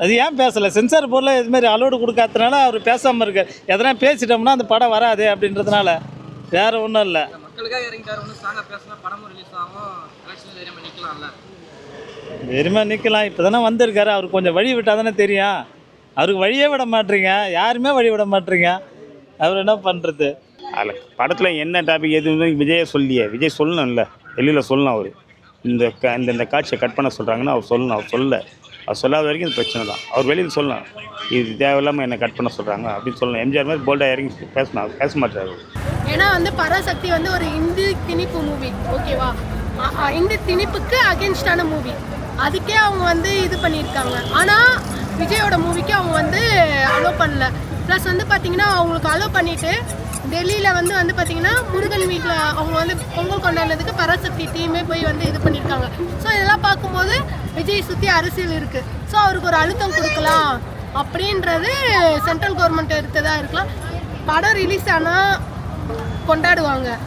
அது ஏன் பேசலை? சென்சார் போர்டில் இதுமாரி அலோடு கொடுக்காதனால அவர் பேசாமல் இருக்கார். எதனா பேசிட்டோம்னா அந்த படம் வராது அப்படின்றதுனால, வேறு ஒன்றும் இல்லை. மக்களுக்காக இறங்கிட்டார், ஒன்றும் ஸ்ட்ராங்காக பேசினா படமும் ரிலீஸ் ஆகும், எலெக்ஷன் தைரியமாக நிற்கலாம்ல. வெறுமை நிற்கலாம். இப்போ தானே வந்திருக்காரு, அவருக்கு கொஞ்சம் வழி விட்டால் தானே தெரியும். அவருக்கு வழியே விட மாட்டீங்க, யாருமே வழி விட மாட்டீங்க. அவர் என்ன பண்ணுறது? அதில் படத்தில் என்ன டாபிக் எதுவுமே விஜயை சொல்லியே, விஜய் சொல்லணும்ல, வெளியில் சொல்லணும். அவர் இந்த காட்சியை கட் பண்ண சொல்கிறாங்கன்னா அவர் சொல்லணும். அவர் சொல்லாத வரைக்கும் இது பிரச்சனை தான். அவர் வெளியில் சொல்லணும், இது தேவையில்லாமல் என்னை கட் பண்ண சொல்கிறாங்க அப்படின்னு சொல்லணும். எம்ஜிஆர் மாதிரி போல்டாக இறங்கி பேசணும். அவர் பேச மாட்டார். ஏன்னா பராசக்தி ஒரு இந்தி திணிப்பு மூவி, ஓகேவா? இந்தி திணிப்புக்கு அகேன்ஸ்டான மூவி, அதுக்கே அவங்க இது பண்ணியிருக்காங்க. ஆனால் விஜயோட மூவிக்கு அவங்க அலோ பண்ணல. ப்ளஸ் பார்த்தீங்கன்னா அவங்களுக்கு அலோ பண்ணிவிட்டு டெல்லியில் பார்த்தீங்கன்னா முருகன் வீட்டில் அவங்க பொங்கல் கொண்டாடுறதுக்கு பராசக்தி டீமே போய் இது பண்ணியிருக்காங்க. ஸோ இதெல்லாம் பார்க்கும்போது விஜய் சுற்றி அரசியல் இருக்குது. ஸோ அவருக்கு ஒரு அழுத்தம் கொடுக்கலாம் அப்படின்றது சென்ட்ரல் கவர்மெண்ட் எடுத்ததாக இருக்கலாம். படம் ரிலீஸ் ஆனால் கொண்டாடுவாங்க.